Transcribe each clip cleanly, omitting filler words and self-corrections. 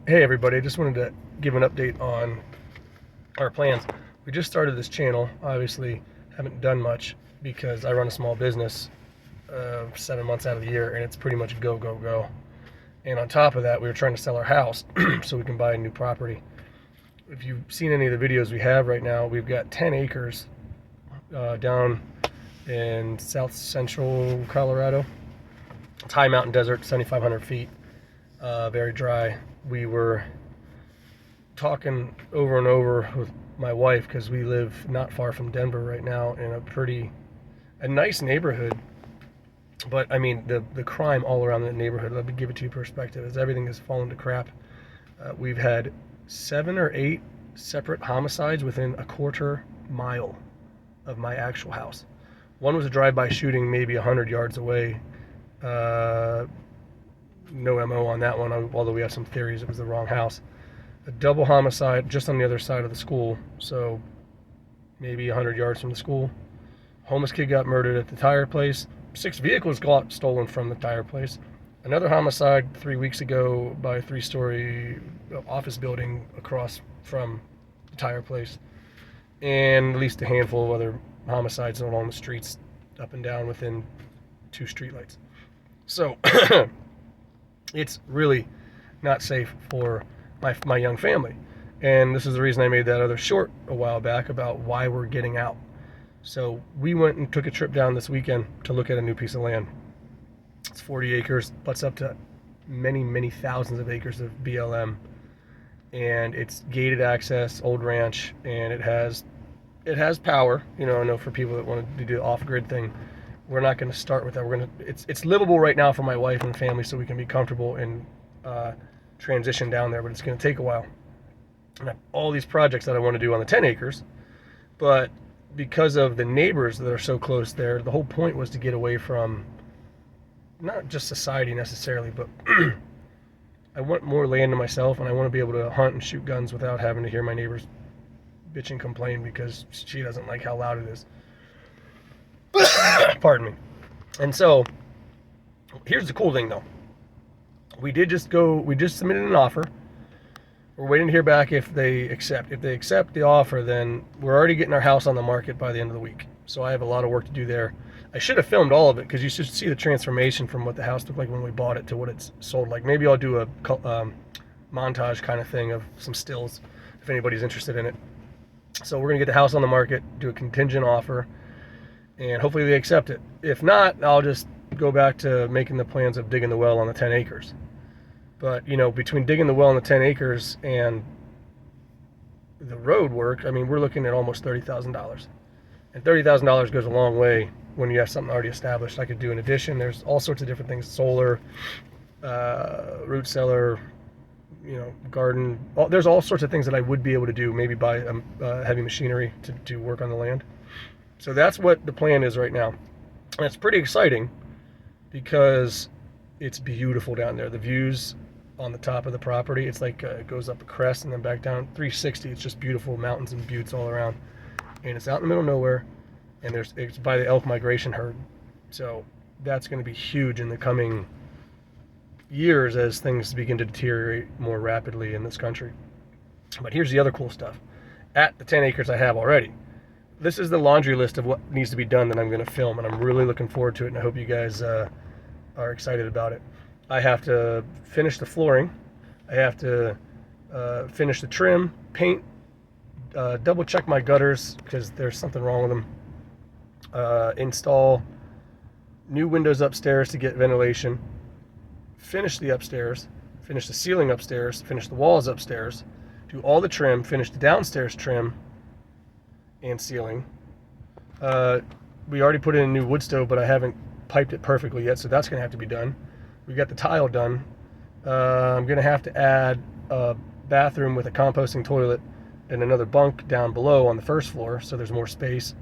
Hey everybody, I just wanted to give an update on our plans. We just started this channel. Obviously, haven't done much because I run a small business 7 months out of the year, and it's pretty much go, go, go. And on top of that, we were trying to sell our house so we can buy a new property. If you've seen any of the videos we have right now, we've got 10 acres down in south central Colorado. It's high mountain desert, 7,500 feet, very dry. We were talking over and over with my wife because we live not far from Denver right now in a nice neighborhood. But I mean, the crime all around the neighborhood, let me give it to you perspective, is everything has fallen to crap. We've had 7 or 8 separate homicides within a quarter mile of my actual house. One was a drive-by shooting maybe 100 yards away. No MO on that one, although we have some theories it was the wrong house. A double homicide just on the other side of the school, so maybe 100 yards from the school. Homeless kid got murdered at the tire place. 6 vehicles got stolen from the tire place. Another homicide 3 weeks ago by a 3-story office building across from the tire place. And at least a handful of other homicides along the streets up and down within 2 streetlights. So it's really not safe for my young family. And this is the reason I made that other short a while back about why we're getting out. So we went and took a trip down this weekend to look at a new piece of land. It's 40 acres, butts up to many, many thousands of acres of BLM. And it's gated access, old ranch, and it has power. You know, I know for people that want to do the off-grid thing, we're not going to start with that. It's livable right now for my wife and family, so we can be comfortable and transition down there, but it's going to take a while. And I have all these projects that I want to do on the 10 acres, but because of the neighbors that are so close there, the whole point was to get away from not just society necessarily, but I want more land to myself, and I want to be able to hunt and shoot guns without having to hear my neighbors bitch and complain because she doesn't like how loud it is. Pardon me. And so, here's the cool thing though. We just submitted an offer. We're waiting to hear back if they accept. If they accept the offer, then we're already getting our house on the market by the end of the week. So I have a lot of work to do there. I should have filmed all of it because you should see the transformation from what the house looked like when we bought it to what it's sold like. Maybe I'll do a montage kind of thing of some stills if anybody's interested in it. So we're going to get the house on the market, do a contingent offer, and hopefully they accept it. If not, I'll just go back to making the plans of digging the well on the 10 acres. But, you know, between digging the well on the 10 acres and the road work, I mean, we're looking at almost $30,000. And $30,000 goes a long way when you have something already established. I could do an addition. There's all sorts of different things, solar, root cellar, you know, garden. There's all sorts of things that I would be able to do, maybe buy heavy machinery to work on the land. So that's what the plan is right now. And it's pretty exciting because it's beautiful down there. The views on the top of the property, it's like it goes up a crest and then back down 360. It's just beautiful mountains and buttes all around, and it's out in the middle of nowhere, and it's by the elk migration herd. So that's going to be huge in the coming years as things begin to deteriorate more rapidly in this country. But here's the other cool stuff. At the 10 acres I have already, this is the laundry list of what needs to be done that I'm going to film, and I'm really looking forward to it, and I hope you guys are excited about it. I have to finish the flooring. I have to finish the trim, paint, double check my gutters because there's something wrong with them. Install new windows upstairs to get ventilation. Finish the upstairs. Finish the ceiling upstairs. Finish the walls upstairs. Do all the trim. Finish the downstairs trim and ceiling. We already put in a new wood stove, but I haven't piped it perfectly yet, so that's going to have to be done. We got the tile done. I'm going to have to add a bathroom with a composting toilet and another bunk down below on the first floor, so there's more space.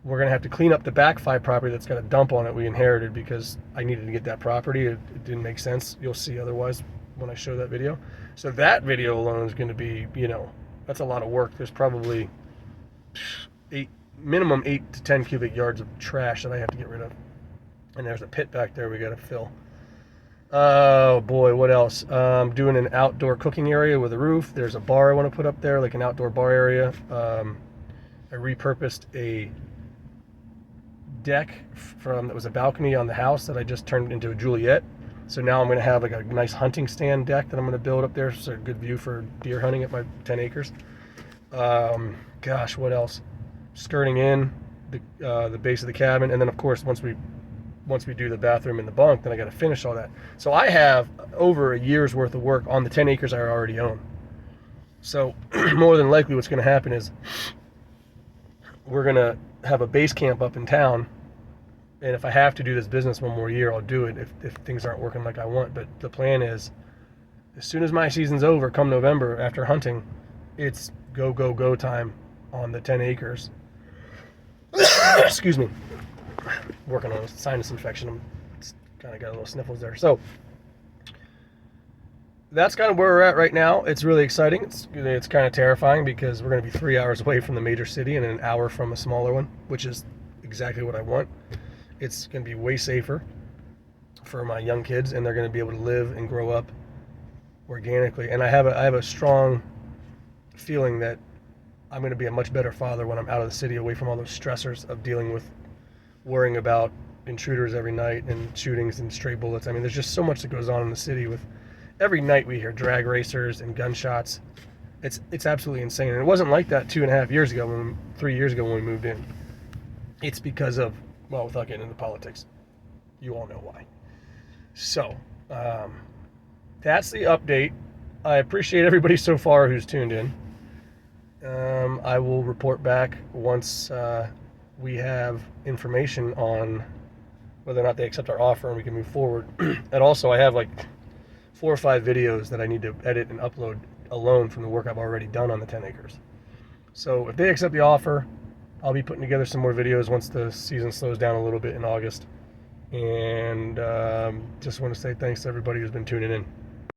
We're going to have to clean up the back 5 property that's got a dump on it we inherited because I needed to get that property. It didn't make sense. You'll see otherwise when I show that video. So that video alone is going to be, you know, that's a lot of work. There's probably minimum 8 to 10 cubic yards of trash that I have to get rid of. And there's a pit back there we got to fill. Oh boy, what else? Doing an outdoor cooking area with a roof. There's a bar I want to put up there, like an outdoor bar area. I repurposed a deck from that was a balcony on the house that I just turned into a Juliet. So now I'm going to have like a nice hunting stand deck that I'm going to build up there, so a good view for deer hunting at my 10 acres. Gosh, what else? Skirting in the base of the cabin, and then of course once we do the bathroom and the bunk, then I got to finish all that. So I have over a year's worth of work on the 10 acres I already own. So more than likely what's going to happen is we're going to have a base camp up in town, and if I have to do this business one more year, I'll do it if things aren't working like I want. But the plan is, as soon as my season's over, come November, after hunting, it's go time on the 10 acres. Excuse me. Working on a sinus infection. I'm kind of got a little sniffles there. So that's kind of where we're at right now. It's really exciting. It's kind of terrifying because we're going to be 3 hours away from the major city and an hour from a smaller one, which is exactly what I want. It's going to be way safer for my young kids, and they're going to be able to live and grow up organically. And I have a strong feeling that I'm going to be a much better father when I'm out of the city, away from all those stressors of dealing with worrying about intruders every night and shootings and stray bullets. I mean, there's just so much that goes on in the city. With every night we hear drag racers and gunshots. It's absolutely insane. And it wasn't like that 3 years ago when we moved in. It's because of, well, without getting into politics, you all know why. So that's the update. I appreciate everybody so far who's tuned in. I will report back once we have information on whether or not they accept our offer and we can move forward. And also I have like 4 or 5 videos that I need to edit and upload alone from the work I've already done on the 10 acres. So if they accept the offer, I'll be putting together some more videos once the season slows down a little bit in August. And just want to say thanks to everybody who's been tuning in.